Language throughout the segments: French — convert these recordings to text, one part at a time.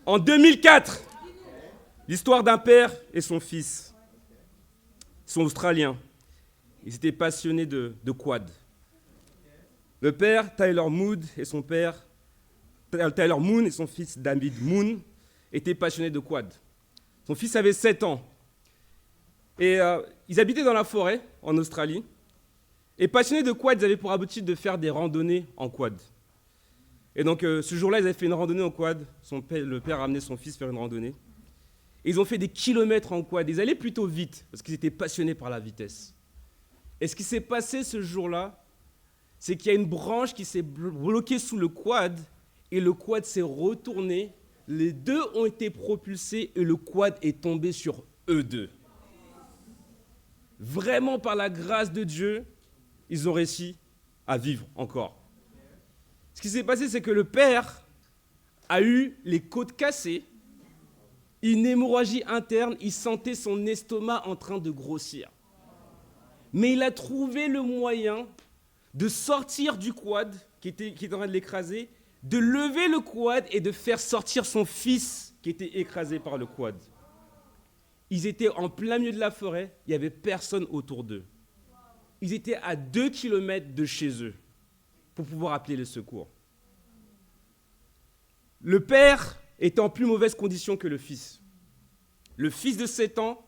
En 2004, l'histoire d'un père et son fils. Ils sont australiens. Ils étaient passionnés de quad. Le père, Tyler Moon, et son fils, David Moon, étaient passionnés de quad. Son fils avait 7 ans. Et ils habitaient dans la forêt, en Australie. Et passionnés de quad, ils avaient pour habitude de faire des randonnées en quad. Et donc, ce jour-là, ils avaient fait une randonnée en quad. Le père a amené son fils faire une randonnée. Et ils ont fait des kilomètres en quad. Ils allaient plutôt vite, parce qu'ils étaient passionnés par la vitesse. Et ce qui s'est passé ce jour-là, c'est qu'il y a une branche qui s'est bloquée sous le quad, et le quad s'est retourné. Les deux ont été propulsés, et le quad est tombé sur eux deux. Vraiment, par la grâce de Dieu, ils ont réussi à vivre encore. Ce qui s'est passé, c'est que le père a eu les côtes cassées, une hémorragie interne, il sentait son estomac en train de grossir. Mais il a trouvé le moyen de sortir du quad, qui était en train de l'écraser, de lever le quad et de faire sortir son fils, qui était écrasé par le quad. Ils étaient en plein milieu de la forêt, il n'y avait personne autour d'eux. Ils étaient à 2 kilomètres de chez eux pour pouvoir appeler les secours. Le père était en plus mauvaise condition que le fils. Le fils de 7 ans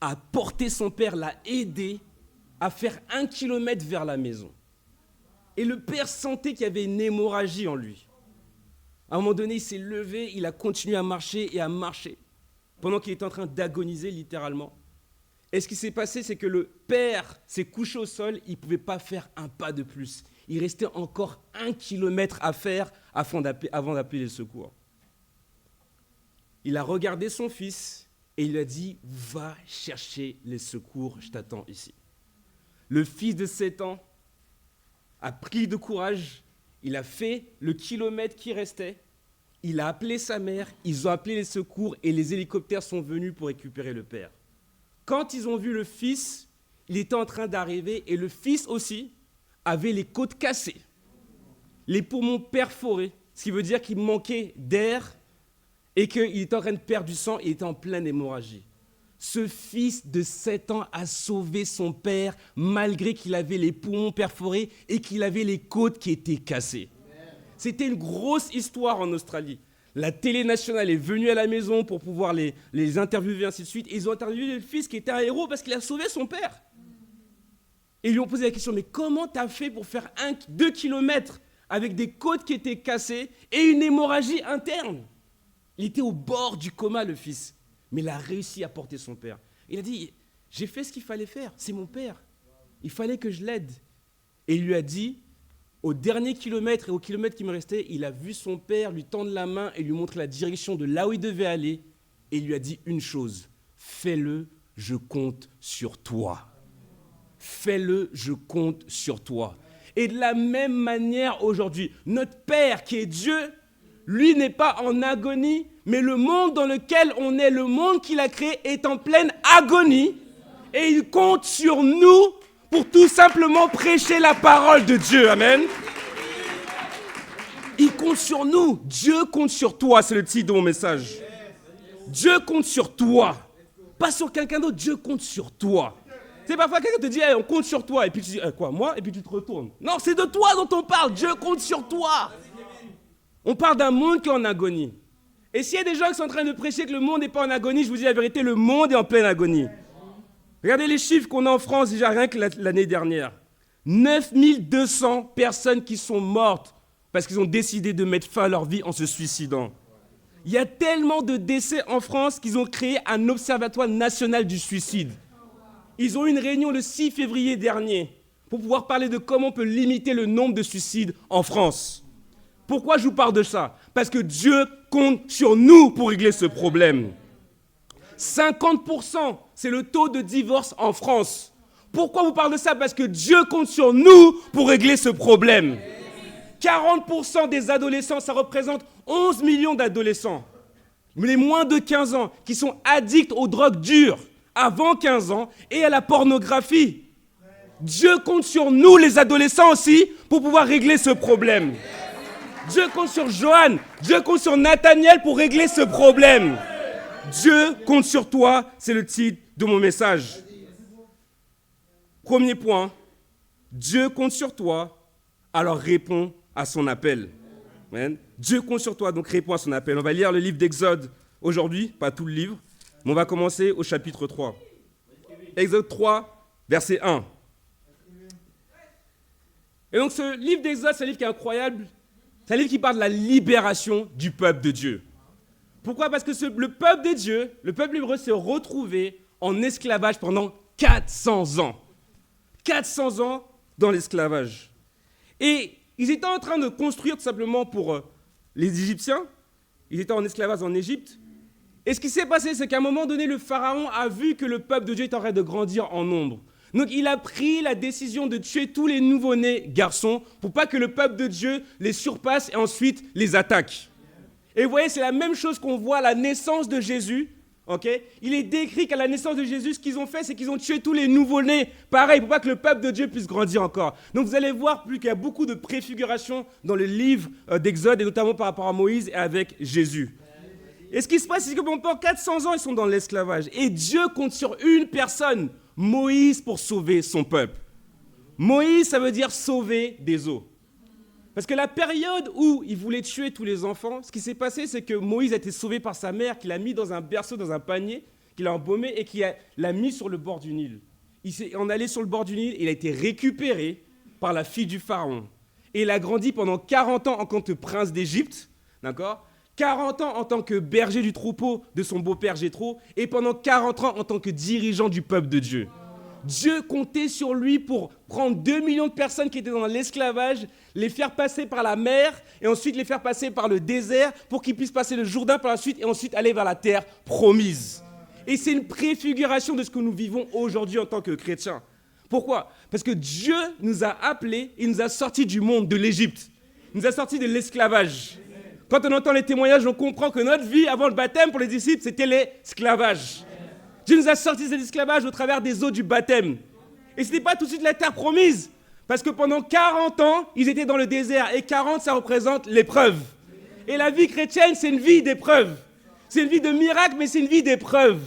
a porté son père, l'a aidé à faire 1 kilomètre vers la maison. Et le père sentait qu'il y avait une hémorragie en lui. À un moment donné, il s'est levé, il a continué à marcher et à marcher, pendant qu'il était en train d'agoniser littéralement. Et ce qui s'est passé, c'est que le père s'est couché au sol, il ne pouvait pas faire un pas de plus. Il restait encore 1 kilomètre à faire avant d'appeler les secours. Il a regardé son fils et il lui a dit « Va chercher les secours, je t'attends ici. » Le fils de 7 ans a pris de courage, il a fait le kilomètre qui restait, il a appelé sa mère, ils ont appelé les secours et les hélicoptères sont venus pour récupérer le père. Quand ils ont vu le fils, il était en train d'arriver et le fils aussi avait les côtes cassées, les poumons perforés, ce qui veut dire qu'il manquait d'air et qu'il était en train de perdre du sang, il était en pleine hémorragie. Ce fils de 7 ans a sauvé son père malgré qu'il avait les poumons perforés et qu'il avait les côtes qui étaient cassées. C'était une grosse histoire en Australie. La télé nationale est venue à la maison pour pouvoir les interviewer, ainsi de suite. Et ils ont interviewé le fils qui était un héros parce qu'il a sauvé son père. Et ils lui ont posé la question, mais comment tu as fait pour faire 2 kilomètres avec des côtes qui étaient cassées et une hémorragie interne? Il était au bord du coma, le fils. Mais il a réussi à porter son père. Il a dit, j'ai fait ce qu'il fallait faire, c'est mon père. Il fallait que je l'aide. Et il lui a dit, au dernier kilomètre et au kilomètre qui me restait, il a vu son père lui tendre la main et lui montrer la direction de là où il devait aller. Et il lui a dit une chose, fais-le, je compte sur toi. Fais-le, je compte sur toi. Et de la même manière aujourd'hui, notre Père qui est Dieu, lui n'est pas en agonie, mais le monde dans lequel on est, le monde qu'il a créé, est en pleine agonie. Et il compte sur nous pour tout simplement prêcher la parole de Dieu. Amen. Il compte sur nous. Dieu compte sur toi, c'est le titre de mon message. Dieu compte sur toi. Pas sur quelqu'un d'autre, Dieu compte sur toi. C'est parfois quelqu'un te dit, hey, on compte sur toi. Et puis tu dis, quoi, moi? Et puis tu te retournes. Non, c'est de toi dont on parle. Dieu compte sur toi. On parle d'un monde qui est en agonie. Et s'il y a des gens qui sont en train de prêcher que le monde n'est pas en agonie, je vous dis la vérité, le monde est en pleine agonie. Regardez les chiffres qu'on a en France déjà rien que l'année dernière. 9200 personnes qui sont mortes parce qu'ils ont décidé de mettre fin à leur vie en se suicidant. Il y a tellement de décès en France qu'ils ont créé un observatoire national du suicide. Ils ont eu une réunion le 6 février dernier pour pouvoir parler de comment on peut limiter le nombre de suicides en France. Pourquoi je vous parle de ça? Parce que Dieu compte sur nous pour régler ce problème. 50%, c'est le taux de divorce en France. Pourquoi vous parle de ça? Parce que Dieu compte sur nous pour régler ce problème. 40% des adolescents, ça représente 11 millions d'adolescents, les moins de 15 ans, qui sont addicts aux drogues dures avant 15 ans et à la pornographie. Dieu compte sur nous, les adolescents aussi, pour pouvoir régler ce problème. Dieu compte sur Johan. Dieu compte sur Nathaniel pour régler ce problème. Dieu compte sur toi, c'est le titre de mon message. Premier point, Dieu compte sur toi, alors réponds à son appel. Amen. Dieu compte sur toi, donc réponds à son appel. On va lire le livre d'Exode aujourd'hui, pas tout le livre, mais on va commencer au chapitre 3. Exode 3, verset 1. Et donc ce livre d'Exode, c'est un livre qui est incroyable. C'est un livre qui parle de la libération du peuple de Dieu. Pourquoi ? Parce que le peuple de Dieu, le peuple hébreu s'est retrouvé en esclavage pendant 400 ans. 400 ans dans l'esclavage. Et ils étaient en train de construire tout simplement pour les Égyptiens. Ils étaient en esclavage en Égypte. Et ce qui s'est passé, c'est qu'à un moment donné, le pharaon a vu que le peuple de Dieu était en train de grandir en nombre. Donc il a pris la décision de tuer tous les nouveau-nés garçons pour pas que le peuple de Dieu les surpasse et ensuite les attaque. Et vous voyez, c'est la même chose qu'on voit à la naissance de Jésus. Okay, il est décrit qu'à la naissance de Jésus, ce qu'ils ont fait, c'est qu'ils ont tué tous les nouveau-nés. Pareil, pour pas que le peuple de Dieu puisse grandir encore. Donc vous allez voir plus qu'il y a beaucoup de préfiguration dans le livre d'Exode, et notamment par rapport à Moïse et avec Jésus. Et ce qui se passe, c'est que pendant 400 ans, ils sont dans l'esclavage. Et Dieu compte sur une personne, Moïse, pour sauver son peuple. Moïse, ça veut dire sauver des eaux. Parce que la période où il voulait tuer tous les enfants, ce qui s'est passé, c'est que Moïse a été sauvé par sa mère, qui l'a mis dans un berceau, dans un panier, qui l'a embaumé et qui l'a mis sur le bord du Nil. Il s'est en allé sur le bord du Nil et il a été récupéré par la fille du pharaon. Et il a grandi pendant 40 ans en tant que prince d'Égypte, d'accord ? 40 ans en tant que berger du troupeau de son beau-père Jéthro, et pendant 40 ans en tant que dirigeant du peuple de Dieu. Dieu comptait sur lui pour prendre 2 millions de personnes qui étaient dans l'esclavage, les faire passer par la mer et ensuite les faire passer par le désert pour qu'ils puissent passer le Jourdain par la suite et ensuite aller vers la terre promise. Et c'est une préfiguration de ce que nous vivons aujourd'hui en tant que chrétiens. Pourquoi ? Parce que Dieu nous a appelés, il nous a sortis du monde, de l'Égypte. Il nous a sortis de l'esclavage. Quand on entend les témoignages, on comprend que notre vie avant le baptême pour les disciples, c'était l'esclavage. Dieu nous a sortis de cet esclavage au travers des eaux du baptême. Et ce n'était pas tout de suite la terre promise. Parce que pendant 40 ans, ils étaient dans le désert. Et 40, ça représente l'épreuve. Et la vie chrétienne, c'est une vie d'épreuve. C'est une vie de miracle, mais c'est une vie d'épreuve.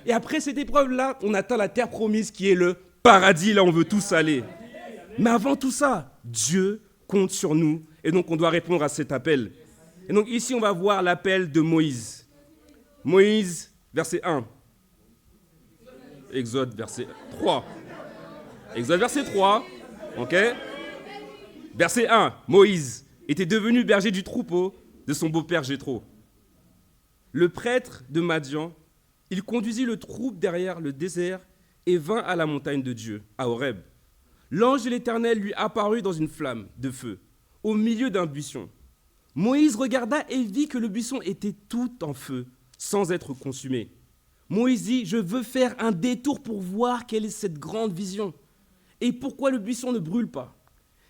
Et après cette épreuve-là, on atteint la terre promise qui est le paradis, là où on veut tous aller. Mais avant tout ça, Dieu compte sur nous. Et donc, on doit répondre à cet appel. Et donc, ici, on va voir l'appel de Moïse. Moïse, verset 1. Exode, verset 3. Exode, verset 3. OK ? Verset 1. Moïse était devenu berger du troupeau de son beau-père Jéthro. Le prêtre de Madian, il conduisit le troupe derrière le désert et vint à la montagne de Dieu, à Horeb. L'ange de l'Éternel lui apparut dans une flamme de feu, au milieu d'un buisson. Moïse regarda et vit que le buisson était tout en feu, sans être consumé. Moïse dit, je veux faire un détour pour voir quelle est cette grande vision et pourquoi le buisson ne brûle pas.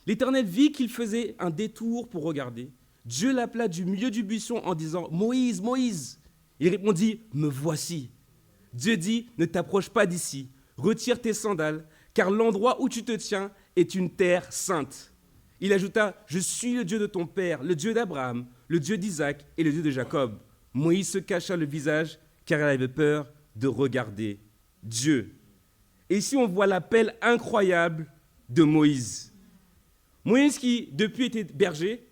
L'Éternel vit qu'il faisait un détour pour regarder. Dieu l'appela du milieu du buisson en disant, Moïse, Moïse. Il répondit, me voici. Dieu dit, ne t'approche pas d'ici, retire tes sandales, car l'endroit où tu te tiens est une terre sainte. Il ajouta, je suis le Dieu de ton père, le Dieu d'Abraham, le Dieu d'Isaac et le Dieu de Jacob. Moïse se cacha le visage, car il avait peur de regarder Dieu. Et ici, on voit l'appel incroyable de Moïse. Moïse qui, depuis, était berger,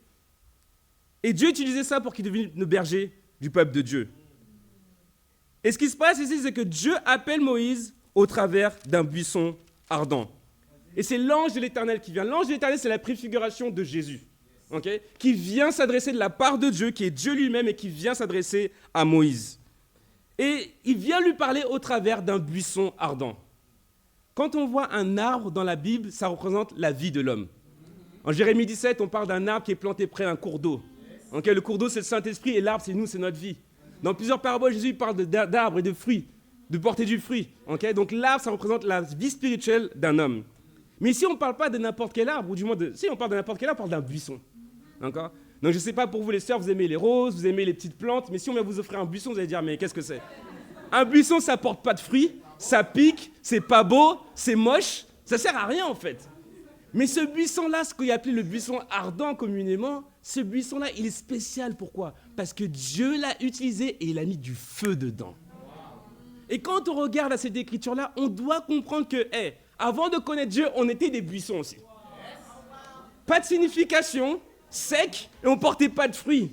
et Dieu utilisait ça pour qu'il devienne le berger du peuple de Dieu. Et ce qui se passe ici, c'est que Dieu appelle Moïse au travers d'un buisson ardent. Et c'est l'ange de l'Éternel qui vient. L'ange de l'Éternel, c'est la préfiguration de Jésus, okay, qui vient s'adresser de la part de Dieu, qui est Dieu lui-même, et qui vient s'adresser à Moïse. Et il vient lui parler au travers d'un buisson ardent. Quand on voit un arbre dans la Bible, ça représente la vie de l'homme. En Jérémie 17, on parle d'un arbre qui est planté près d'un cours d'eau. Okay, le cours d'eau, c'est le Saint-Esprit, et l'arbre, c'est nous, c'est notre vie. Dans plusieurs paraboles, Jésus parle d'arbres et de fruits, de porter du fruit. Okay, donc l'arbre, ça représente la vie spirituelle d'un homme. Mais ici, on ne parle pas de n'importe quel arbre, ou du moins, si on parle de n'importe quel arbre, on parle d'un buisson. D'accord ? Donc je ne sais pas pour vous les sœurs, vous aimez les roses, vous aimez les petites plantes, mais si on va vous offrir un buisson, vous allez dire, mais qu'est-ce que c'est ? Un buisson, ça ne porte pas de fruits, ça pique, c'est pas beau, c'est moche, ça ne sert à rien en fait. Mais ce buisson-là, ce qu'on a appelé le buisson ardent communément, Ce buisson-là, il est spécial. Pourquoi? Parce que Dieu l'a utilisé et il a mis du feu dedans. Et quand on regarde à cette écriture-là, on doit comprendre que, avant de connaître Dieu, on était des buissons aussi. Pas de signification, sec, et on ne portait pas de fruits.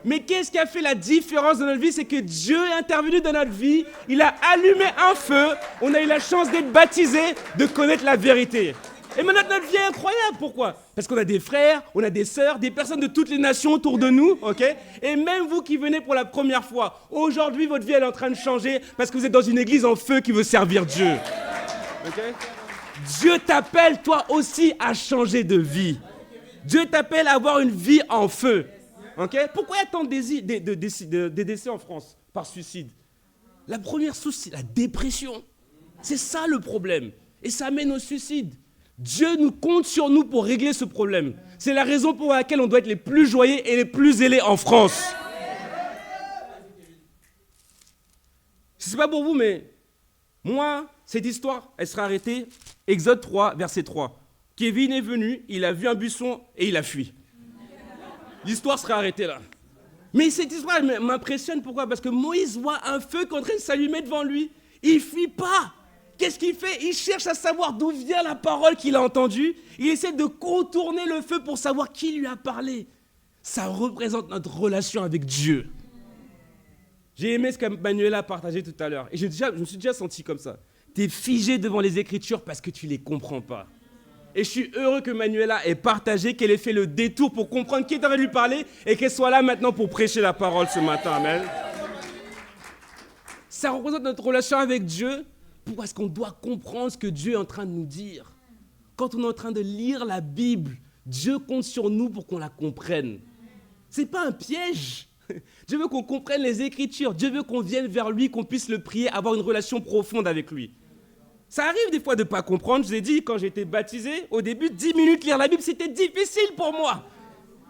Mais qu'est-ce qui a fait la différence dans notre vie? C'est que Dieu est intervenu dans notre vie, il a allumé un feu, on a eu la chance d'être baptisés, de connaître la vérité. Et maintenant, notre vie est incroyable. Pourquoi? Parce qu'on a des frères, on a des sœurs, des personnes de toutes les nations autour de nous, ok? Et même vous qui venez pour la première fois, aujourd'hui, votre vie, elle est en train de changer parce que vous êtes dans une église en feu qui veut servir Dieu. Ok? Dieu t'appelle, toi aussi, à changer de vie. Dieu t'appelle à avoir une vie en feu. Ok? Pourquoi il y a tant de décès en France par suicide? La première source, c'est la dépression. C'est ça le problème. Et ça amène au suicide. Dieu nous compte sur nous pour régler ce problème. C'est la raison pour laquelle on doit être les plus joyeux et les plus zélés en France. Je ne sais pas pour vous, mais moi, cette histoire, elle sera arrêtée. Exode 3, verset 3. Kevin est venu, il a vu un buisson et il a fui. L'histoire sera arrêtée là. Mais cette histoire elle m'impressionne. Pourquoi? Parce que Moïse voit un feu qui est en train de s'allumer devant lui. Il ne fuit pas. Qu'est-ce qu'il fait? Il cherche à savoir d'où vient la parole qu'il a entendue. Il essaie de contourner le feu pour savoir qui lui a parlé. Ça représente notre relation avec Dieu. J'ai aimé ce qu'Emmanuel a partagé tout à l'heure. Et je me suis déjà senti comme ça. Tu es figé devant les Écritures parce que tu ne les comprends pas. Et je suis heureux que Manuela ait partagé, qu'elle ait fait le détour pour comprendre qui est en train de lui parler et qu'elle soit là maintenant pour prêcher la parole ce matin. Amen. Ça représente notre relation avec Dieu. Pourquoi est-ce qu'on doit comprendre ce que Dieu est en train de nous dire? Quand on est en train de lire la Bible, Dieu compte sur nous pour qu'on la comprenne. Ce n'est pas un piège. Dieu veut qu'on comprenne les Écritures. Dieu veut qu'on vienne vers lui, qu'on puisse le prier, avoir une relation profonde avec lui. Ça arrive des fois de ne pas comprendre. Je vous ai dit, quand j'ai été baptisé, au début, 10 minutes lire la Bible, c'était difficile pour moi.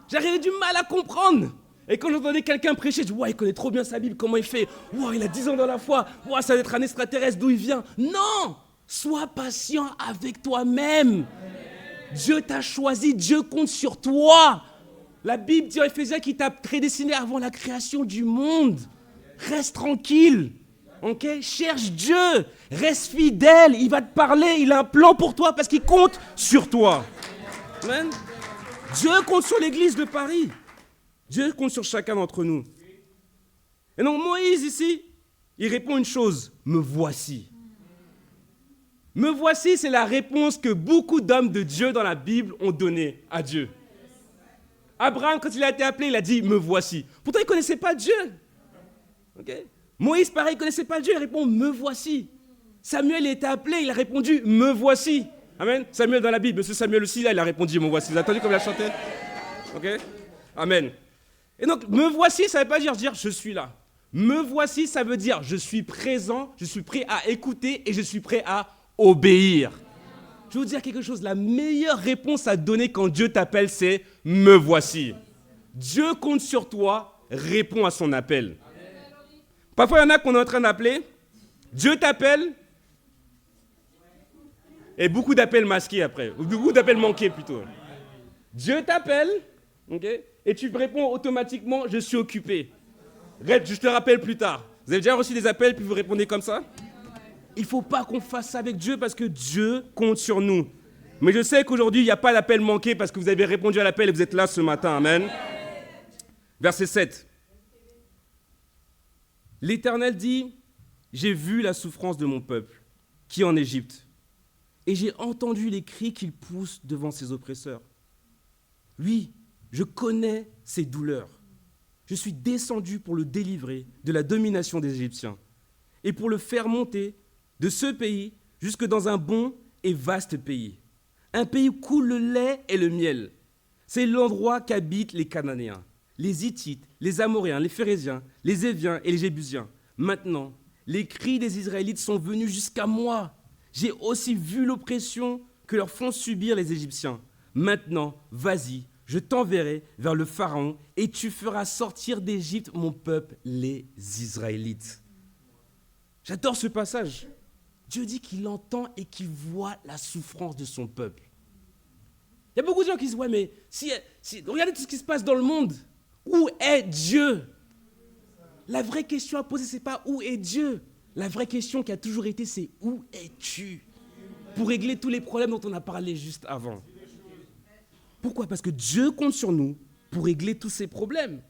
J'avais du mal à comprendre. Et quand j'entendais quelqu'un prêcher, je dis, ouais, il connaît trop bien sa Bible, comment il fait? Ouais, il a 10 ans dans la foi. Ouais, ça doit être un extraterrestre, d'où il vient? Non! Sois patient avec toi-même. Dieu t'a choisi, Dieu compte sur toi. La Bible dit en Éphésiens qu'il t'a prédestiné avant la création du monde. Reste tranquille. Ok? Cherche Dieu. Reste fidèle. Il va te parler. Il a un plan pour toi parce qu'il compte sur toi. Amen. Dieu compte sur l'église de Paris. Dieu compte sur chacun d'entre nous. Et donc Moïse ici, il répond une chose. Me voici. Me voici, c'est la réponse que beaucoup d'hommes de Dieu dans la Bible ont donnée à Dieu. Abraham, quand il a été appelé, il a dit « me voici ». Pourtant, il ne connaissait pas Dieu. Okay? Moïse, pareil, il ne connaissait pas Dieu, il répond « me voici ». Samuel, il a été appelé, il a répondu « me voici ». Amen. Samuel dans la Bible, monsieur Samuel aussi, là, il a répondu « me voici ». Vous avez entendu comme il a chanté? Okay? Amen. Et donc, me voici, ça ne veut pas dire je suis là. Me voici, ça veut dire je suis présent, je suis prêt à écouter et je suis prêt à obéir. Je vais vous dire quelque chose, la meilleure réponse à donner quand Dieu t'appelle, c'est « me voici ». Dieu compte sur toi, réponds à son appel. Parfois, il y en a qu'on est en train d'appeler, Dieu t'appelle, et beaucoup d'appels masqués après, ou beaucoup d'appels manqués plutôt. Dieu t'appelle, okay, et tu réponds automatiquement « je suis occupé ». Je te rappelle plus tard. Vous avez déjà reçu des appels, puis vous répondez comme ça? Il ne faut pas qu'on fasse ça avec Dieu parce que Dieu compte sur nous. Mais je sais qu'aujourd'hui, il n'y a pas d'appel manqué parce que vous avez répondu à l'appel et vous êtes là ce matin. Amen. Verset 7. L'Éternel dit, « J'ai vu la souffrance de mon peuple qui est en Égypte, et j'ai entendu les cris qu'il pousse devant ses oppresseurs. Oui, je connais ses douleurs. Je suis descendu pour le délivrer de la domination des Égyptiens et pour le faire monter de ce pays jusque dans un bon et vaste pays. Un pays où coule le lait et le miel. C'est l'endroit qu'habitent les Cananéens, les Hittites, les Amoréens, les Phéréziens, les Éviens et les Jébusiens. Maintenant, les cris des Israélites sont venus jusqu'à moi. J'ai aussi vu l'oppression que leur font subir les Égyptiens. Maintenant, vas-y, je t'enverrai vers le Pharaon et tu feras sortir d'Égypte mon peuple, les Israélites. » J'adore ce passage. Dieu dit qu'il entend et qu'il voit la souffrance de son peuple. Il y a beaucoup de gens qui disent, ouais, mais regardez tout ce qui se passe dans le monde. Où est Dieu? La vraie question à poser, c'est pas où est Dieu. La vraie question qui a toujours été, c'est où es-tu? Pour régler tous les problèmes dont on a parlé juste avant. Pourquoi? Parce que Dieu compte sur nous pour régler tous ces problèmes.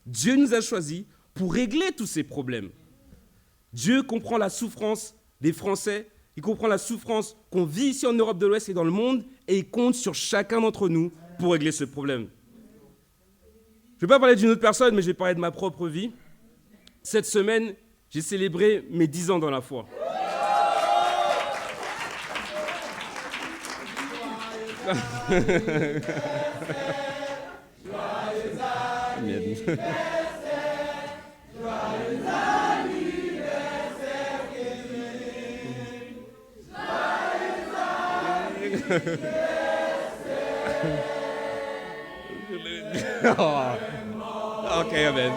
Dieu nous a choisis pour régler tous ces problèmes. Dieu comprend la souffrance des Français, il comprend la souffrance qu'on vit ici en Europe de l'Ouest et dans le monde, et il compte sur chacun d'entre nous pour régler ce problème. Je ne vais pas parler d'une autre personne, mais je vais parler de ma propre vie. Cette semaine, j'ai célébré mes 10 ans dans la foi. Oh, ok, amen.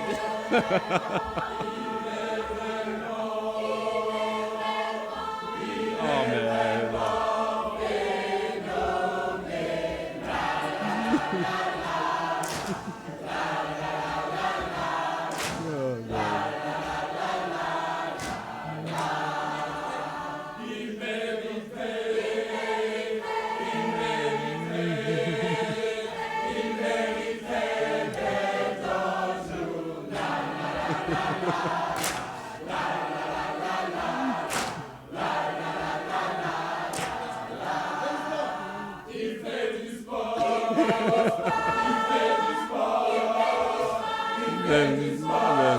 Oh, man.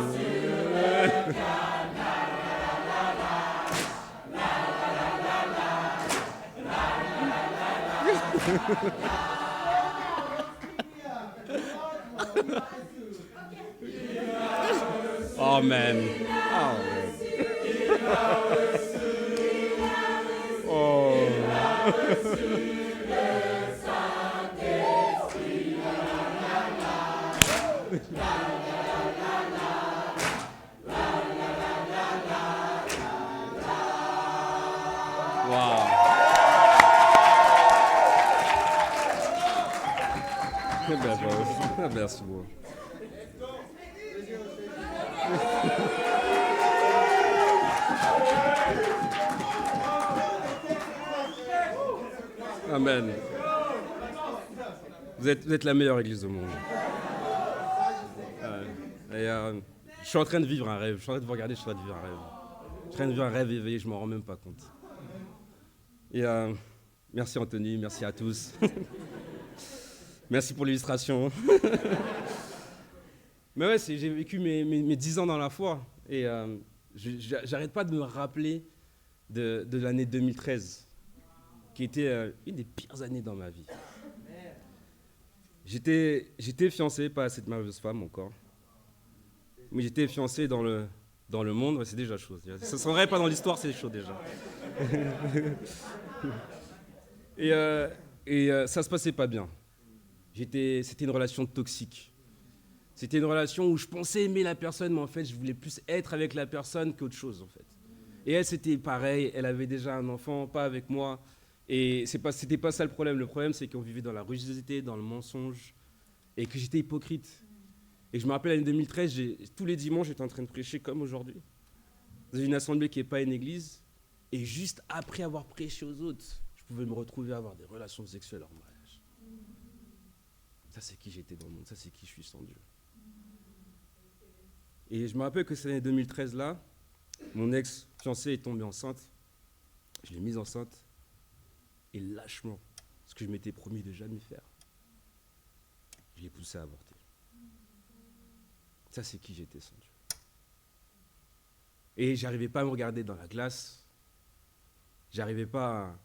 Oh, man. Oh, wow. Merci beaucoup. Amen. Vous êtes la meilleure église au monde. Je suis en train de vivre un rêve. Je suis en train de vous regarder, je suis en train de vivre un rêve. Je suis en train de vivre un rêve éveillé, je m'en rends même pas compte. Et merci Anthony, merci à tous. Merci pour l'illustration. Mais ouais, j'ai vécu mes 10 ans dans la foi. Et j'arrête pas de me rappeler de l'année 2013, qui était une des pires années dans ma vie. J'étais fiancé, pas à cette merveilleuse femme encore, mais j'étais fiancé dans le monde, ouais, c'est déjà chaud. Ça ne s'en pas dans l'histoire, c'est chaud déjà. et ça se passait pas bien. C'était une relation toxique. C'était une relation où je pensais aimer la personne, mais en fait, je voulais plus être avec la personne qu'autre chose, en fait. Et elle, c'était pareil. Elle avait déjà un enfant, pas avec moi. Et c'était pas ça le problème. Le problème, c'est qu'on vivait dans la rugosité, dans le mensonge, et que j'étais hypocrite. Et je me rappelle, l'année 2013, tous les dimanches, j'étais en train de prêcher comme aujourd'hui, dans une assemblée qui n'est pas une église. Et juste après avoir prêché aux autres, je pouvais me retrouver à avoir des relations sexuelles hors mariage. Ça, c'est qui j'étais dans le monde. Ça, c'est qui je suis sans Dieu. Et je me rappelle que cette année 2013-là, mon ex-fiancée est tombée enceinte. Je l'ai mise enceinte. Et lâchement, ce que je m'étais promis de jamais faire, je l'ai poussée à avorter. Ça, c'est qui j'étais sans Dieu. Et j'arrivais pas à me regarder dans la glace. J'arrivais pas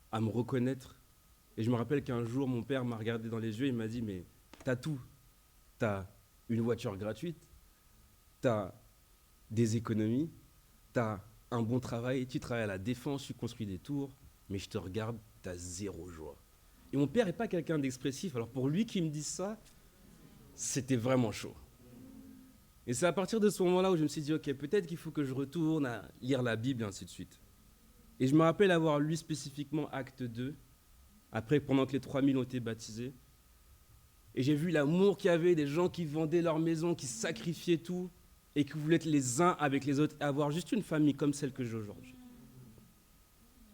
à me reconnaître. Et je me rappelle qu'un jour, mon père m'a regardé dans les yeux et il m'a dit « Mais t'as tout. T'as une voiture gratuite. T'as des économies. T'as un bon travail. Tu travailles à la Défense. Tu construis des tours. Mais je te regarde, t'as zéro joie. » Et mon père n'est pas quelqu'un d'expressif. Alors pour lui qui me dise ça, c'était vraiment chaud. Et c'est à partir de ce moment-là où je me suis dit, ok, peut-être qu'il faut que je retourne à lire la Bible et ainsi de suite. Et je me rappelle avoir lu spécifiquement Acte 2, Après, pendant que les 3000 ont été baptisés, et j'ai vu l'amour qu'il y avait, des gens qui vendaient leur maison, qui sacrifiaient tout, et qui voulaient être les uns avec les autres, et avoir juste une famille comme celle que j'ai aujourd'hui.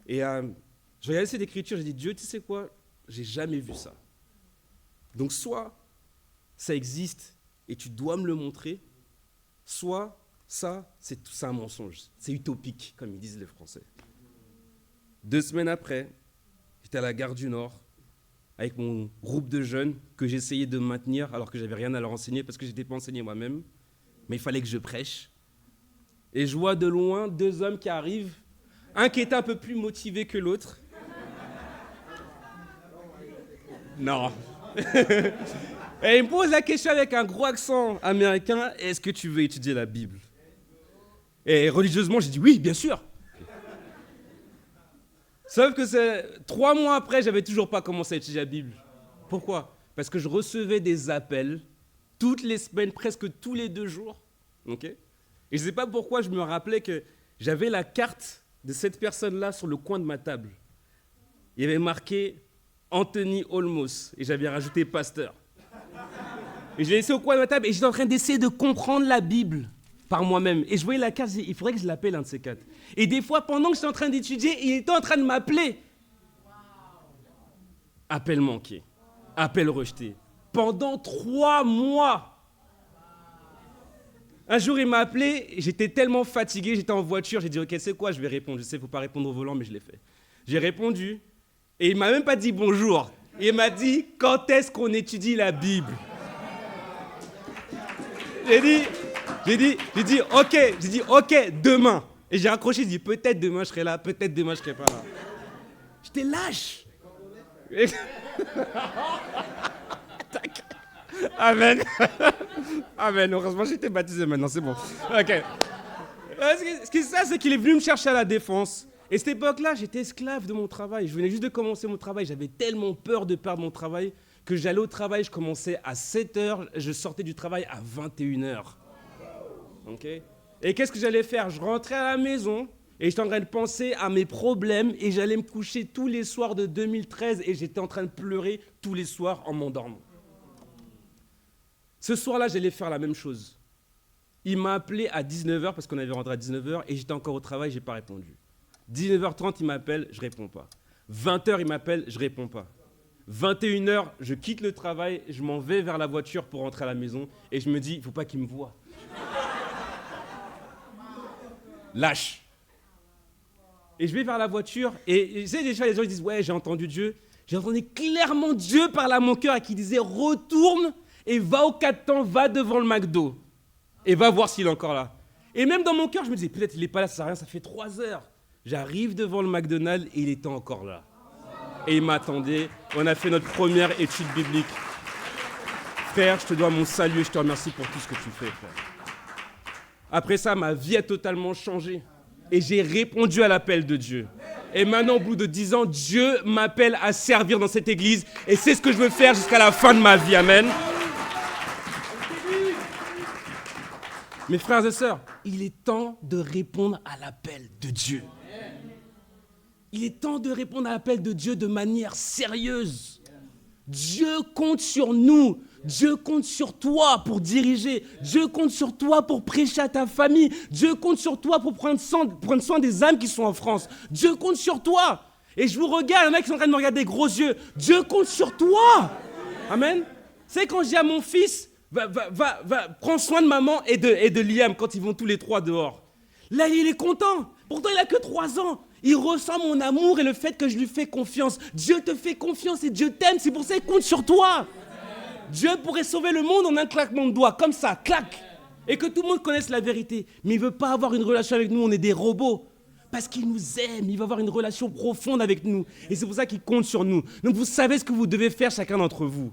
Et je regardais cette écriture, j'ai dit, Dieu, tu sais quoi, j'ai jamais vu ça. Donc soit ça existe et tu dois me le montrer, soit ça, c'est tout ça un mensonge. C'est utopique, comme ils disent les Français. 2 semaines après, j'étais à la gare du Nord avec mon groupe de jeunes que j'essayais de maintenir alors que j'avais rien à leur enseigner parce que je n'étais pas enseigné moi-même, mais il fallait que je prêche. Et je vois de loin 2 hommes qui arrivent, un qui était un peu plus motivé que l'autre. Non. Et il me pose la question avec un gros accent américain, est-ce que tu veux étudier la Bible? Et religieusement, j'ai dit oui, bien sûr. Sauf que 3 mois après, j'avais toujours pas commencé à étudier la Bible. Pourquoi? Parce que je recevais des appels toutes les semaines, presque tous les 2 jours. Okay, et je ne sais pas pourquoi je me rappelais que j'avais la carte de cette personne-là sur le coin de ma table. Il y avait marqué Anthony Olmos et j'avais rajouté pasteur. Et je l'ai laissé au coin de ma table et j'étais en train d'essayer de comprendre la Bible par moi-même. Et je voyais la carte, il faudrait que je l'appelle un de ces 4. Et des fois, pendant que j'étais en train d'étudier, il était en train de m'appeler. Appel manqué, appel rejeté. Pendant 3 mois. Un jour, il m'a appelé, j'étais tellement fatigué, j'étais en voiture, j'ai dit, ok, c'est quoi, je vais répondre. Je sais, il ne faut pas répondre au volant, mais je l'ai fait. J'ai répondu, et il ne m'a même pas dit bonjour. Il m'a dit, quand est-ce qu'on étudie la Bible? J'ai dit, ok, demain. Et j'ai raccroché, j'ai dit, peut-être demain je serai là, peut-être demain je serai pas là. J'étais lâche. Amen. Amen. Heureusement, j'ai été baptisé maintenant, c'est bon. Ok. Ce qui est ça, c'est qu'il est venu me chercher à la défense. Et cette époque-là, j'étais esclave de mon travail. Je venais juste de commencer mon travail. J'avais tellement peur de perdre mon travail que j'allais au travail, je commençais à 7h, je sortais du travail à 21h. Okay. Et qu'est-ce que j'allais faire? Je rentrais à la maison et j'étais en train de penser à mes problèmes et j'allais me coucher tous les soirs de 2013 et j'étais en train de pleurer tous les soirs en m'endormant. Ce soir-là, j'allais faire la même chose. Il m'a appelé à 19h parce qu'on avait rentré à 19h et j'étais encore au travail, je n'ai pas répondu. 19h30, il m'appelle, je ne réponds pas. 20h, il m'appelle, je ne réponds pas. 21h, je quitte le travail, je m'en vais vers la voiture pour rentrer à la maison et je me dis, il ne faut pas qu'il me voie. Lâche. Et je vais vers la voiture et tu sais, déjà, les gens ils disent, ouais, j'ai entendu Dieu. J'ai entendu clairement Dieu parler à mon cœur et qui disait, retourne et va au 4 temps, va devant le McDo et va voir s'il est encore là. Et même dans mon cœur, je me disais, peut-être il n'est pas là, ça sert à rien, ça fait 3 heures. J'arrive devant le McDonald's et il était encore là. Et il m'attendait. On a fait notre première étude biblique. Frère, je te dois mon salut et je te remercie pour tout ce que tu fais, frère. Après ça, ma vie a totalement changé. Et j'ai répondu à l'appel de Dieu. Et maintenant, au bout de 10 ans, Dieu m'appelle à servir dans cette église. Et c'est ce que je veux faire jusqu'à la fin de ma vie. Amen. Mes frères et sœurs, il est temps de répondre à l'appel de Dieu. Il est temps de répondre à l'appel de Dieu de manière sérieuse. Dieu compte sur nous. Dieu compte sur toi pour diriger. Dieu compte sur toi pour prêcher à ta famille. Dieu compte sur toi pour prendre soin des âmes qui sont en France. Dieu compte sur toi. Et je vous regarde, il y en a qui sont en train de me regarder des gros yeux. Dieu compte sur toi. Amen. C'est quand je dis à mon fils, va, prends soin de maman et de Liam quand ils vont tous les 3 dehors. Là, il est content. Pourtant, il n'a que 3 ans. Il ressent mon amour et le fait que je lui fais confiance. Dieu te fait confiance et Dieu t'aime. C'est pour ça qu'il compte sur toi. Dieu pourrait sauver le monde en un claquement de doigts, comme ça, clac. Et que tout le monde connaisse la vérité. Mais il ne veut pas avoir une relation avec nous, on est des robots. Parce qu'il nous aime, il veut avoir une relation profonde avec nous. Et c'est pour ça qu'il compte sur nous. Donc vous savez ce que vous devez faire chacun d'entre vous.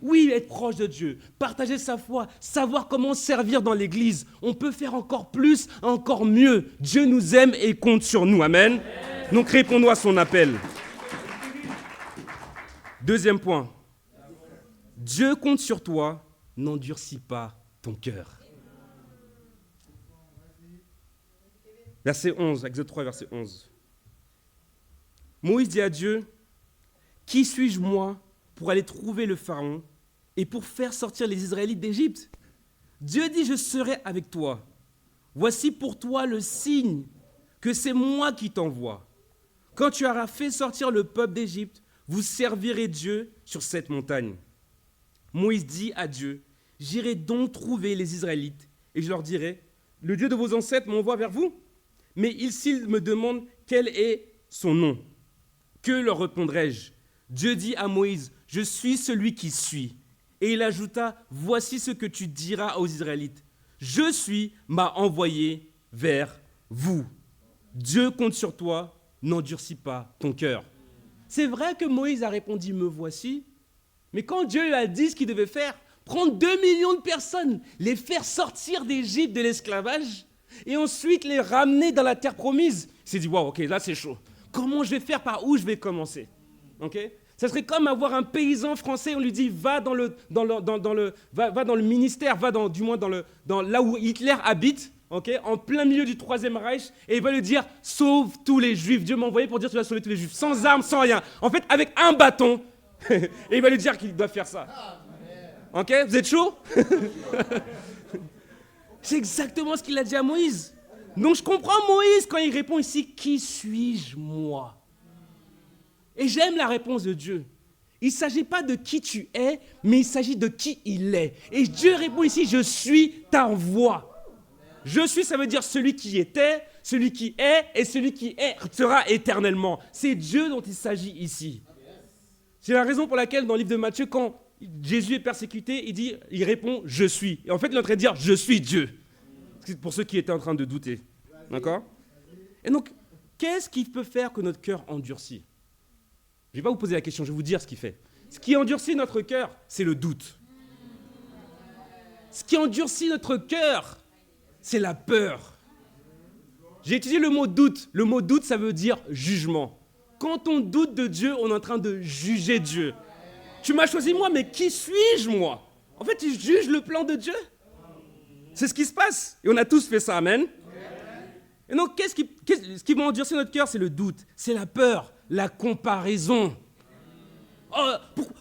Oui, être proche de Dieu, partager sa foi, savoir comment servir dans l'église. On peut faire encore plus, encore mieux. Dieu nous aime et compte sur nous. Amen. Donc répondons à son appel. Deuxième point. Dieu compte sur toi, n'endurcis pas ton cœur. Verset 11, Exode 3, verset 11. Moïse dit à Dieu, Qui suis-je moi pour aller trouver le Pharaon et pour faire sortir les Israélites d'Égypte? Dieu dit, je serai avec toi. Voici pour toi le signe que c'est moi qui t'envoie. Quand tu auras fait sortir le peuple d'Égypte, vous servirez Dieu sur cette montagne. Moïse dit à Dieu, j'irai donc trouver les Israélites et je leur dirai, le Dieu de vos ancêtres m'envoie vers vous. Mais s'ils me demandent quel est son nom, que leur répondrai-je? Dieu dit à Moïse, je suis celui qui suis. Et il ajouta, voici ce que tu diras aux Israélites. Je suis m'a envoyé vers vous. Dieu compte sur toi, n'endurcis pas ton cœur. C'est vrai que Moïse a répondu, me voici. Mais quand Dieu lui a dit ce qu'il devait faire, prendre 2 millions de personnes, les faire sortir d'Égypte de l'esclavage, et ensuite les ramener dans la terre promise, il s'est dit, waouh, ok, là c'est chaud. Comment je vais faire, par où je vais commencer? Okay? Ça serait comme avoir un paysan français, on lui dit, va dans le ministère, dans là où Hitler habite, okay, en plein milieu du 3e Reich, et il va lui dire, sauve tous les Juifs. Dieu m'a envoyé pour dire, tu vas sauver tous les Juifs, sans armes, sans rien. En fait, avec un bâton, et il va lui dire qu'il doit faire ça. Ok, vous êtes chaud? C'est exactement ce qu'il a dit à Moïse. Donc je comprends Moïse quand il répond ici, qui suis-je moi? Et j'aime la réponse de Dieu. Il ne s'agit pas de qui tu es, mais il s'agit de qui il est. Et Dieu répond ici, je suis ta voix. Je suis, ça veut dire celui qui était, celui qui est, et celui qui sera éternellement. C'est Dieu dont il s'agit ici. C'est la raison pour laquelle dans le livre de Matthieu, quand Jésus est persécuté, il répond « je suis ». Et en fait, il est en train de dire « je suis Dieu ». C'est pour ceux qui étaient en train de douter. D'accord? Et donc, qu'est-ce qui peut faire que notre cœur endurcit? Je ne vais pas vous poser la question, je vais vous dire ce qui fait. Ce qui endurcit notre cœur, c'est le doute. Ce qui endurcit notre cœur, c'est la peur. J'ai utilisé le mot doute. Le mot doute, ça veut dire jugement. Quand on doute de Dieu, on est en train de juger Dieu. Tu m'as choisi moi, mais qui suis-je moi? En fait, tu juges le plan de Dieu. C'est ce qui se passe. Et on a tous fait ça, amen. Et donc, ce qui va endurcir notre cœur, c'est le doute, c'est la peur, la comparaison. Oh,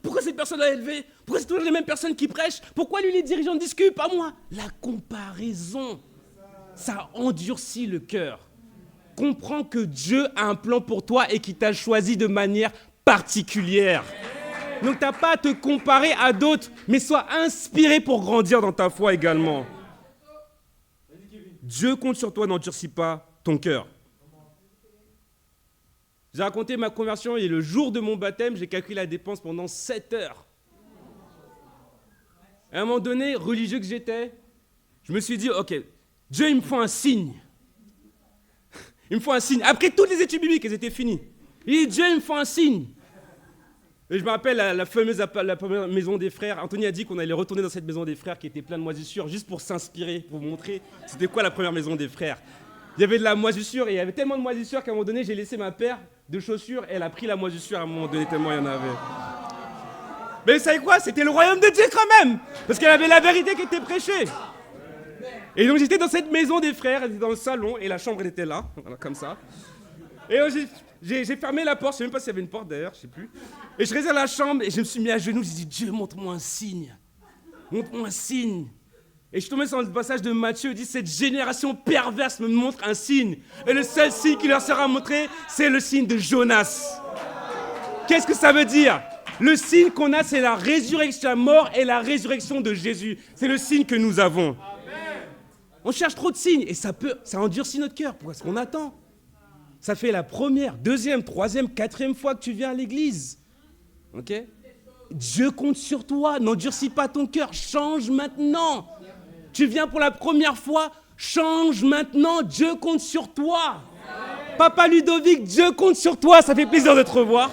pourquoi cette personne l'a élevé? Pourquoi c'est toujours les mêmes personnes qui prêchent? Pourquoi lui, les dirigeants discutent, pas moi? La comparaison, ça endurcit le cœur. Comprends que Dieu a un plan pour toi et qu'il t'a choisi de manière particulière. Donc, tu n'as pas à te comparer à d'autres, mais sois inspiré pour grandir dans ta foi également. Dieu compte sur toi, n'endurcis pas ton cœur. J'ai raconté ma conversion et le jour de mon baptême, j'ai calculé la dépense pendant 7 heures. À un moment donné, religieux que j'étais, je me suis dit, ok, Dieu, il me faut un signe. Il me faut un signe. Après toutes les études bibliques, elles étaient finies. Il dit, Dieu, il me faut un signe. Et je me rappelle la fameuse maison des frères. Anthony a dit qu'on allait retourner dans cette maison des frères qui était pleine de moisissures, juste pour s'inspirer, pour vous montrer c'était quoi la première maison des frères. Il y avait de la moisissure et il y avait tellement de moisissures qu'à un moment donné, j'ai laissé ma paire de chaussures et elle a pris la moisissure à un moment donné, tellement il y en avait. Mais vous savez quoi? C'était le royaume de Dieu quand même, parce qu'elle avait la vérité qui était prêchée. Et donc j'étais dans cette maison des frères, elle était dans le salon et la chambre elle était là, voilà, comme ça. Et j'ai fermé la porte, je ne sais même pas s'il y avait une porte d'ailleurs, je ne sais plus. Et je restais dans la chambre et je me suis mis à genoux, j'ai dit, Dieu, montre-moi un signe. Montre-moi un signe. Et je suis tombé sur le passage de Matthieu, il dit, cette génération perverse me montre un signe. Et le seul signe qui leur sera montré, c'est le signe de Jonas. Qu'est-ce que ça veut dire? Le signe qu'on a, c'est la résurrection, la mort et la résurrection de Jésus. C'est le signe que nous avons. On cherche trop de signes et ça endurcit notre cœur. Pourquoi est-ce qu'on attend? Ça fait la première, deuxième, troisième, quatrième fois que tu viens à l'église. Ok? Dieu compte sur toi. N'endurcis pas ton cœur. Change maintenant. Tu viens pour la première fois. Change maintenant. Dieu compte sur toi. Papa Ludovic, Dieu compte sur toi. Ça fait plaisir de te revoir.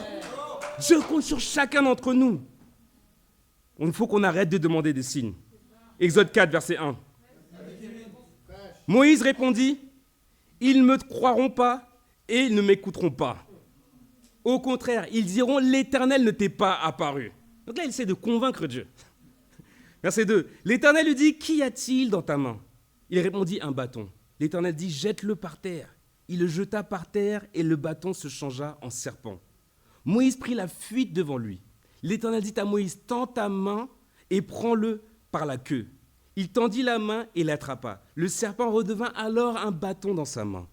Dieu compte sur chacun d'entre nous. Il faut qu'on arrête de demander des signes. Exode 4, verset 1. Moïse répondit, « Ils ne me croiront pas et ils ne m'écouteront pas. Au contraire, ils diront, l'Éternel ne t'est pas apparu. » Donc là, il essaie de convaincre Dieu. Verset 2. L'Éternel lui dit, « Qu'y a-t-il dans ta main ?» Il répondit, « Un bâton. » L'Éternel dit, « Jette-le par terre. » Il le jeta par terre et le bâton se changea en serpent. Moïse prit la fuite devant lui. L'Éternel dit à Moïse, tends ta main et prends-le par la queue. Il tendit la main et l'attrapa. Le serpent redevint alors un bâton dans sa main.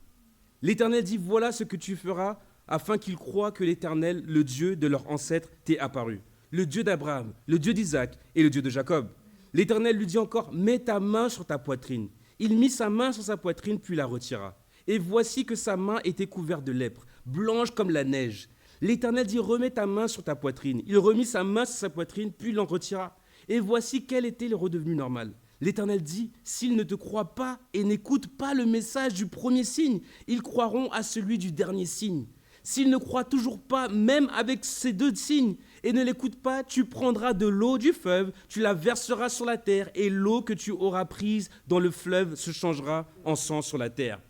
L'Éternel dit, voilà ce que tu feras afin qu'ils croient que l'Éternel, le Dieu de leurs ancêtres, t'est apparu. Le Dieu d'Abraham, le Dieu d'Isaac et le Dieu de Jacob. L'Éternel lui dit encore, mets ta main sur ta poitrine. Il mit sa main sur sa poitrine puis la retira. Et voici que sa main était couverte de lèpre, blanche comme la neige. L'Éternel dit, remets ta main sur ta poitrine. Il remit sa main sur sa poitrine puis l'en retira. Et voici quel était le redevenu normal. L'Éternel dit, s'ils ne te croient pas et n'écoutent pas le message du premier signe, ils croiront à celui du dernier signe. S'ils ne croient toujours pas, même avec ces deux signes, et ne l'écoutent pas, tu prendras de l'eau du fleuve, tu la verseras sur la terre, et l'eau que tu auras prise dans le fleuve se changera en sang sur la terre.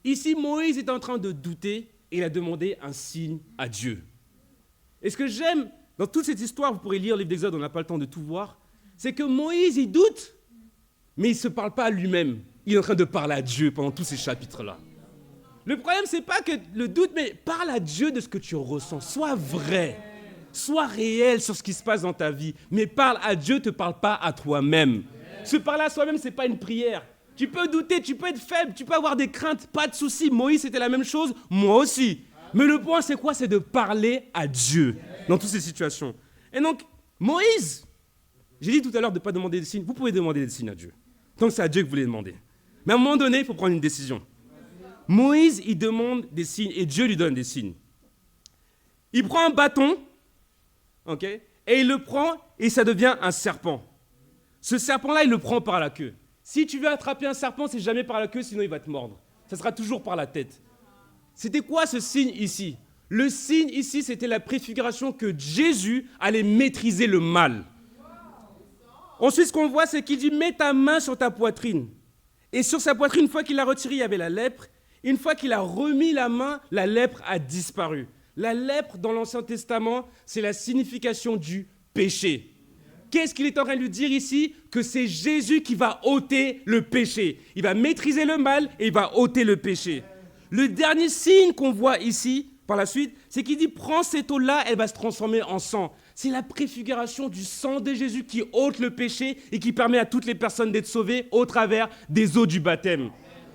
Ici, Moïse est en train de douter, et il a demandé un signe à Dieu. Et ce que j'aime dans toute cette histoire, vous pourrez lire le livre d'Exode, on n'a pas le temps de tout voir, c'est que Moïse, il doute, mais il ne se parle pas à lui-même. Il est en train de parler à Dieu pendant tous ces chapitres-là. Le problème, ce n'est pas que le doute, mais parle à Dieu de ce que tu ressens. Sois vrai, sois réel sur ce qui se passe dans ta vie, mais parle à Dieu, ne te parle pas à toi-même. Se parler à soi-même, ce n'est pas une prière. Tu peux douter, tu peux être faible, tu peux avoir des craintes, pas de souci. Moïse, c'était la même chose, moi aussi. Mais le point, c'est quoi? C'est de parler à Dieu dans toutes ces situations. Et donc, Moïse, j'ai dit tout à l'heure de ne pas demander des signes. Vous pouvez demander des signes à Dieu, tant que c'est à Dieu que vous les demandez. Mais à un moment donné, il faut prendre une décision. Moïse, il demande des signes et Dieu lui donne des signes. Il prend un bâton, ok, et il le prend et ça devient un serpent. Ce serpent-là, il le prend par la queue. Si tu veux attraper un serpent, c'est jamais par la queue, sinon il va te mordre. Ça sera toujours par la tête. C'était quoi ce signe ici? Le signe ici, c'était la préfiguration que Jésus allait maîtriser le mal. Ensuite, ce qu'on voit, c'est qu'il dit « Mets ta main sur ta poitrine ». Et sur sa poitrine, une fois qu'il l'a retirée, il y avait la lèpre. Une fois qu'il a remis la main, la lèpre a disparu. La lèpre, dans l'Ancien Testament, c'est la signification du péché. Qu'est-ce qu'il est en train de lui dire ici? Que c'est Jésus qui va ôter le péché. Il va maîtriser le mal et il va ôter le péché. Le dernier signe qu'on voit ici, par la suite, c'est qu'il dit « Prends cette eau-là, elle va se transformer en sang ». C'est la préfiguration du sang de Jésus qui ôte le péché et qui permet à toutes les personnes d'être sauvées au travers des eaux du baptême.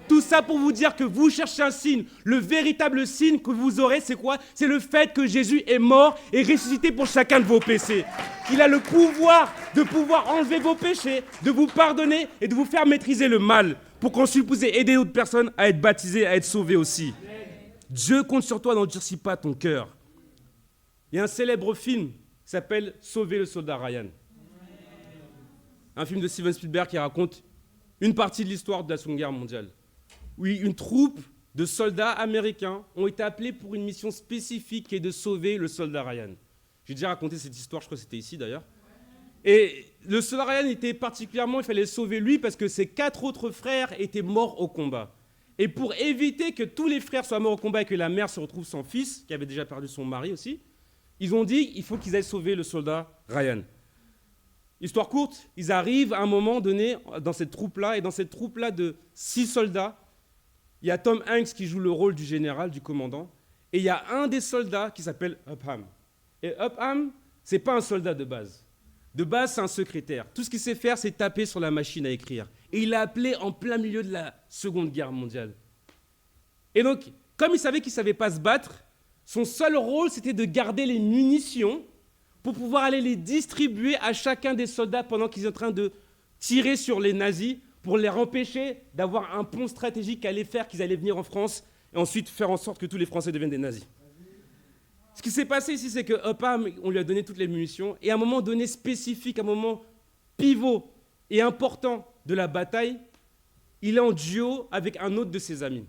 Tout ça pour vous dire que vous cherchez un signe. Le véritable signe que vous aurez, c'est quoi? C'est le fait que Jésus est mort et ressuscité pour chacun de vos péchés. Qu'il a le pouvoir de pouvoir enlever vos péchés, de vous pardonner et de vous faire maîtriser le mal pour qu'ensuite vous puissiez aider d'autres personnes à être baptisées, à être sauvées aussi. Dieu compte sur toi, n'endurcis pas ton cœur. Il y a un célèbre film qui s'appelle « Sauver le soldat Ryan ». Un film de Steven Spielberg qui raconte une partie de l'histoire de la Seconde Guerre mondiale. Oui, une troupe de soldats américains ont été appelés pour une mission spécifique qui est de sauver le soldat Ryan. J'ai déjà raconté cette histoire, je crois que c'était ici d'ailleurs. Et le soldat Ryan était particulièrement, il fallait le sauver lui parce que ses 4 autres frères étaient morts au combat. Et pour éviter que tous les frères soient morts au combat et que la mère se retrouve sans fils, qui avait déjà perdu son mari aussi, ils ont dit qu'il faut qu'ils aillent sauver le soldat Ryan. Histoire courte, ils arrivent à un moment donné dans cette troupe-là, et dans cette troupe-là de 6 soldats, il y a Tom Hanks qui joue le rôle du général, du commandant, et il y a un des soldats qui s'appelle Upham. Et Upham, ce n'est pas un soldat de base. De base, c'est un secrétaire. Tout ce qu'il sait faire, c'est taper sur la machine à écrire. Et il l'a appelé en plein milieu de la Seconde Guerre mondiale. Et donc, comme il savait qu'il ne savait pas se battre, son seul rôle, c'était de garder les munitions pour pouvoir aller les distribuer à chacun des soldats pendant qu'ils sont en train de tirer sur les nazis pour les empêcher d'avoir un pont stratégique qui allait faire qu'ils allaient venir en France et ensuite faire en sorte que tous les Français deviennent des nazis. Ce qui s'est passé ici, c'est que Upham, on lui a donné toutes les munitions et à un moment donné spécifique, à un moment pivot et important de la bataille, il est en duo avec un autre de ses amis.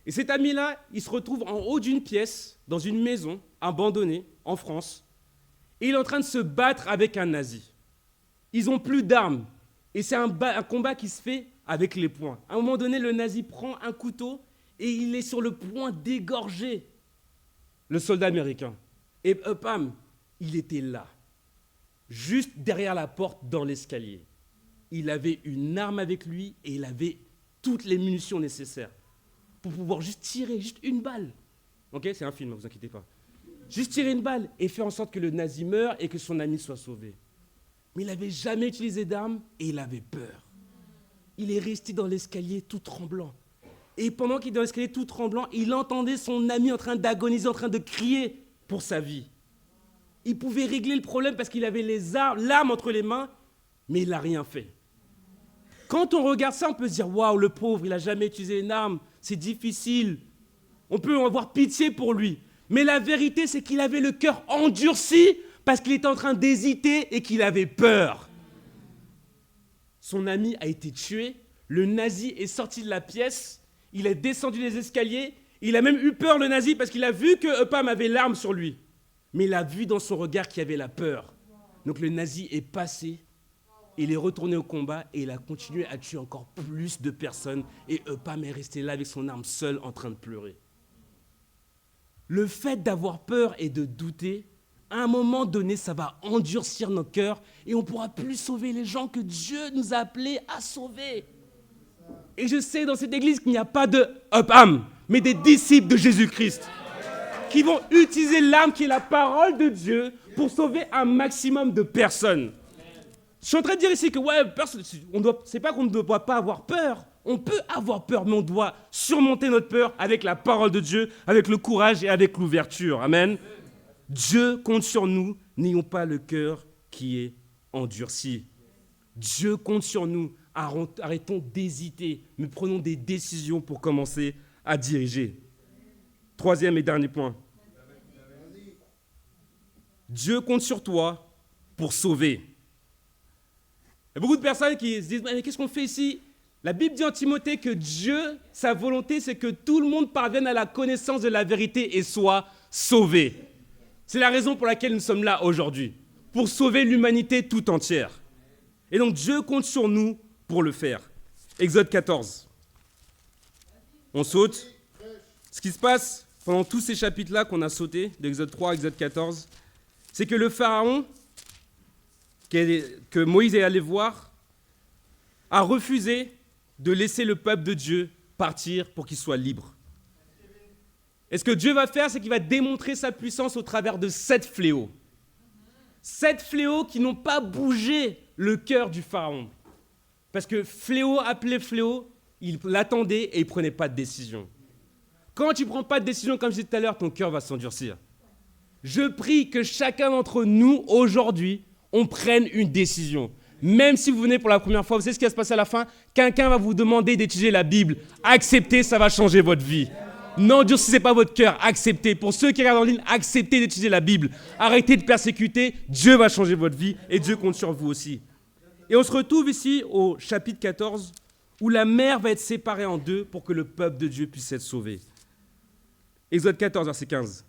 Et cet ami-là, il se retrouve en haut d'une pièce, dans une maison abandonnée en France, et il est en train de se battre avec un nazi. Ils n'ont plus d'armes. Et c'est un combat qui se fait avec les poings. À un moment donné, le nazi prend un couteau et il est sur le point d'égorger le soldat américain. Et Upham, il était là, juste derrière la porte dans l'escalier. Il avait une arme avec lui et il avait toutes les munitions nécessaires pour pouvoir juste tirer, juste une balle. Ok, c'est un film, ne vous inquiétez pas. Juste tirer une balle et faire en sorte que le nazi meure et que son ami soit sauvé. Mais il n'avait jamais utilisé d'armes et il avait peur. Il est resté dans l'escalier tout tremblant. Et pendant qu'il est dans l'escalier tout tremblant, il entendait son ami en train d'agoniser, en train de crier pour sa vie. Il pouvait régler le problème parce qu'il avait l'arme entre les mains, mais il n'a rien fait. Quand on regarde ça, on peut se dire « Waouh, le pauvre, il n'a jamais utilisé une arme, c'est difficile. » On peut avoir pitié pour lui. Mais la vérité, c'est qu'il avait le cœur endurci parce qu'il était en train d'hésiter et qu'il avait peur. Son ami a été tué, le nazi est sorti de la pièce, il est descendu les escaliers, il a même eu peur, le nazi, parce qu'il a vu que Upham avait l'arme sur lui. Mais il a vu dans son regard qu'il y avait la peur. Donc le nazi est passé, il est retourné au combat et il a continué à tuer encore plus de personnes. Et Upham est resté là avec son arme seul en train de pleurer. Le fait d'avoir peur et de douter, à un moment donné, ça va endurcir nos cœurs et on ne pourra plus sauver les gens que Dieu nous a appelés à sauver. Et je sais dans cette église qu'il n'y a pas de Upham, mais des disciples de Jésus-Christ qui vont utiliser l'arme qui est la parole de Dieu pour sauver un maximum de personnes. Je suis en train de dire ici que c'est pas qu'on ne doit pas avoir peur. On peut avoir peur, mais on doit surmonter notre peur avec la parole de Dieu, avec le courage et avec l'ouverture. Amen. Dieu compte sur nous, n'ayons pas le cœur qui est endurci. Dieu compte sur nous, arrêtons d'hésiter, mais prenons des décisions pour commencer à diriger. Troisième et dernier point. Dieu compte sur toi pour sauver. Il y a beaucoup de personnes qui se disent « Mais qu'est-ce qu'on fait ici ?» La Bible dit en Timothée que Dieu, sa volonté, c'est que tout le monde parvienne à la connaissance de la vérité et soit sauvé. C'est la raison pour laquelle nous sommes là aujourd'hui, pour sauver l'humanité tout entière. Et donc Dieu compte sur nous pour le faire. Exode 14. On saute. Ce qui se passe pendant tous ces chapitres-là qu'on a sautés, d'Exode 3 à Exode 14, c'est que le Pharaon, que Moïse est allé voir, a refusé de laisser le peuple de Dieu partir pour qu'il soit libre. Et ce que Dieu va faire, c'est qu'il va démontrer sa puissance au travers de 7 fléaux. 7 fléaux qui n'ont pas bougé le cœur du Pharaon. Parce que fléau appelé fléau, il l'attendait et il ne prenait pas de décision. Quand tu ne prends pas de décision, comme je disais tout à l'heure, ton cœur va s'endurcir. Je prie que chacun d'entre nous, aujourd'hui, on prenne une décision. Même si vous venez pour la première fois, vous savez ce qui va se passer à la fin ? Quelqu'un va vous demander d'étudier la Bible. Acceptez, ça va changer votre vie. N'endurcissez pas votre cœur, acceptez. Pour ceux qui regardent en ligne, acceptez d'étudier la Bible. Arrêtez de persécuter, Dieu va changer votre vie et Dieu compte sur vous aussi. Et on se retrouve ici au chapitre 14 où la mer va être séparée en deux pour que le peuple de Dieu puisse être sauvé. Exode 14, verset 15.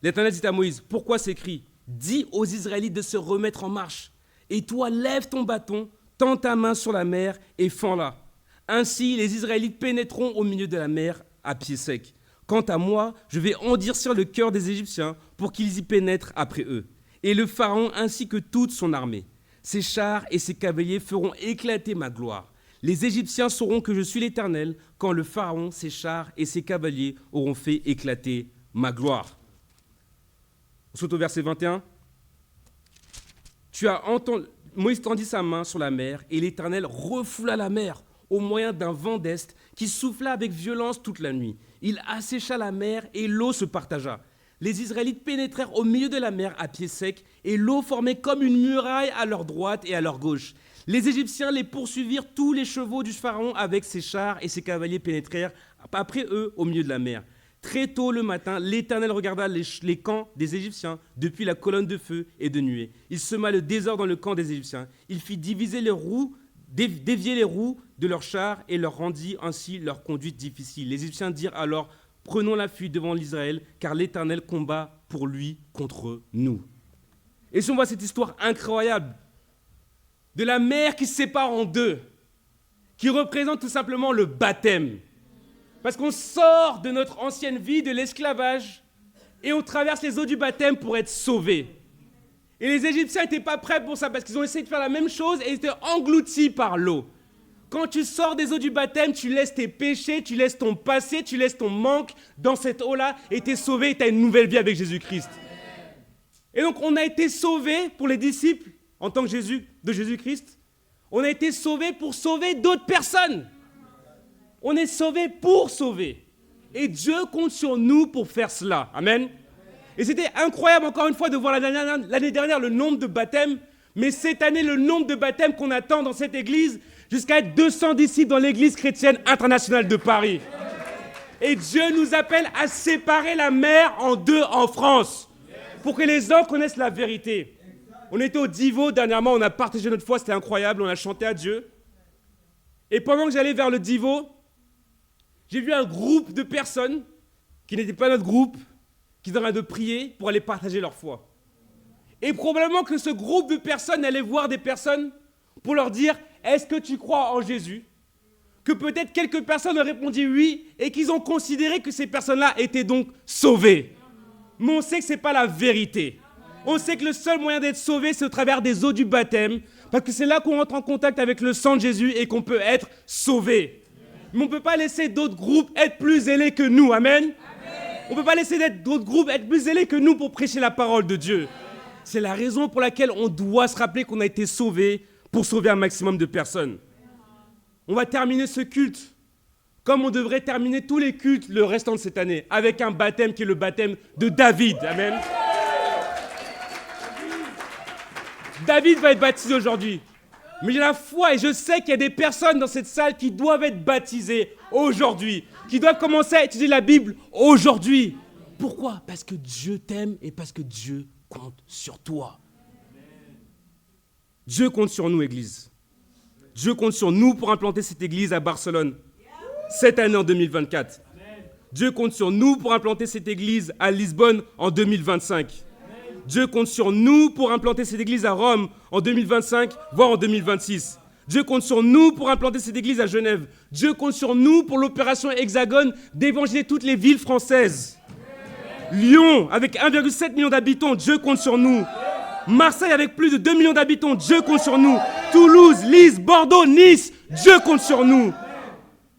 L'Éternel dit à Moïse, pourquoi s'écrit ? Dis aux Israélites de se remettre en marche. Et toi, lève ton bâton, tends ta main sur la mer et fends-la. Ainsi, les Israélites pénétreront au milieu de la mer à pied sec. Quant à moi, je vais endurcir le cœur des Égyptiens pour qu'ils y pénètrent après eux. Et le Pharaon ainsi que toute son armée. Ses chars et ses cavaliers feront éclater ma gloire. Les Égyptiens sauront que je suis l'Éternel quand le Pharaon, ses chars et ses cavaliers auront fait éclater ma gloire. On saute au verset 21. Moïse tendit sa main sur la mer et l'Éternel refoula la mer au moyen d'un vent d'est qui souffla avec violence toute la nuit. Il assécha la mer et l'eau se partagea. Les Israélites pénétrèrent au milieu de la mer à pied sec et l'eau formait comme une muraille à leur droite et à leur gauche. Les Égyptiens les poursuivirent, tous les chevaux du Pharaon avec ses chars et ses cavaliers pénétrèrent après eux au milieu de la mer. Très tôt le matin, l'Éternel regarda les camps des Égyptiens depuis la colonne de feu et de nuée. Il sema le désordre dans le camp des Égyptiens. Il fit dévier les roues de leurs chars et leur rendit ainsi leur conduite difficile. Les Égyptiens dirent alors, prenons la fuite devant l'Israël, car l'Éternel combat pour lui contre nous. Et si on voit cette histoire incroyable de la mer qui se sépare en deux, qui représente tout simplement le baptême. Parce qu'on sort de notre ancienne vie, de l'esclavage, et on traverse les eaux du baptême pour être sauvés. Et les Égyptiens n'étaient pas prêts pour ça, parce qu'ils ont essayé de faire la même chose et ils étaient engloutis par l'eau. Quand tu sors des eaux du baptême, tu laisses tes péchés, tu laisses ton passé, tu laisses ton manque dans cette eau-là et tu es sauvé et tu as une nouvelle vie avec Jésus-Christ. Et donc, on a été sauvés pour les disciples en tant que de Jésus-Christ. On a été sauvés pour sauver d'autres personnes. On est sauvés pour sauver. Et Dieu compte sur nous pour faire cela. Amen. Et c'était incroyable, encore une fois, de voir l'année dernière le nombre de baptêmes. Mais cette année, le nombre de baptêmes qu'on attend dans cette église, jusqu'à être 200 disciples dans l'église chrétienne internationale de Paris. Et Dieu nous appelle à séparer la mer en deux en France, pour que les gens connaissent la vérité. On était au Divo dernièrement, on a partagé notre foi, c'était incroyable, on a chanté à Dieu. Et pendant que j'allais vers le Divo, j'ai vu un groupe de personnes qui n'étaient pas notre groupe, qui étaient en train de prier pour aller partager leur foi. Et probablement que ce groupe de personnes allait voir des personnes pour leur dire « Est-ce que tu crois en Jésus ?» Que peut-être quelques personnes ont répondu oui et qu'ils ont considéré que ces personnes-là étaient donc sauvées. Mais on sait que ce n'est pas la vérité. On sait que le seul moyen d'être sauvé, c'est au travers des eaux du baptême, parce que c'est là qu'on entre en contact avec le sang de Jésus et qu'on peut être sauvé. Mais on ne peut pas laisser d'autres groupes être plus zélés que nous. Amen. On ne peut pas laisser d'autres groupes être plus zélés que nous pour prêcher la parole de Dieu. C'est la raison pour laquelle on doit se rappeler qu'on a été sauvés pour sauver un maximum de personnes. On va terminer ce culte comme on devrait terminer tous les cultes le restant de cette année, avec un baptême qui est le baptême de David. Amen. David va être baptisé aujourd'hui. Mais j'ai la foi et je sais qu'il y a des personnes dans cette salle qui doivent être baptisées aujourd'hui, qui doivent commencer à étudier la Bible aujourd'hui. Pourquoi ? Parce que Dieu t'aime et parce que Dieu compte sur toi. Dieu compte sur nous, Église. Dieu compte sur nous pour implanter cette Église à Barcelone, cette année en 2024. Dieu compte sur nous pour implanter cette Église à Lisbonne en 2025. Dieu compte sur nous pour implanter cette Église à Rome en 2025, voire en 2026. Dieu compte sur nous pour implanter cette Église à Genève. Dieu compte sur nous pour l'opération Hexagone d'évangéliser toutes les villes françaises. Lyon, avec 1,7 million d'habitants, Dieu compte sur nous. Marseille, avec plus de 2 millions d'habitants, Dieu compte sur nous. Toulouse, Lille, Bordeaux, Nice, Dieu compte sur nous.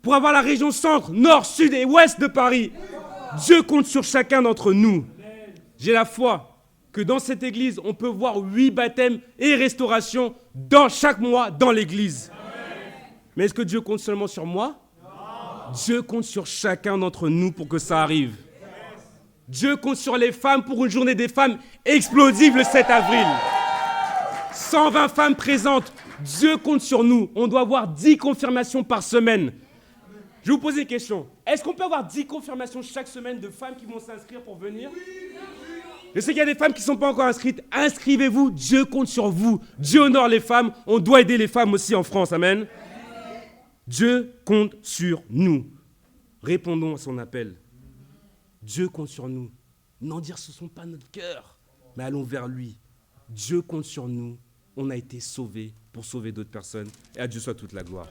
Pour avoir la région centre, nord, sud et ouest de Paris, Dieu compte sur chacun d'entre nous. J'ai la foi que dans cette église, on peut voir 8 baptêmes et restaurations dans chaque mois dans l'église. Mais est-ce que Dieu compte seulement sur moi ? Dieu compte sur chacun d'entre nous pour que ça arrive. Dieu compte sur les femmes pour une journée des femmes explosive le 7 avril. 120 femmes présentes. Dieu compte sur nous. On doit avoir 10 confirmations par semaine. Je vais vous poser une question. Est-ce qu'on peut avoir 10 confirmations chaque semaine de femmes qui vont s'inscrire pour venir ? Je sais qu'il y a des femmes qui ne sont pas encore inscrites. Inscrivez-vous. Dieu compte sur vous. Dieu honore les femmes. On doit aider les femmes aussi en France. Amen. Dieu compte sur nous. Répondons à son appel. Dieu compte sur nous. N'en dire ce ne sont pas notre cœur, mais allons vers lui. Dieu compte sur nous. On a été sauvés pour sauver d'autres personnes. Et à Dieu soit toute la gloire.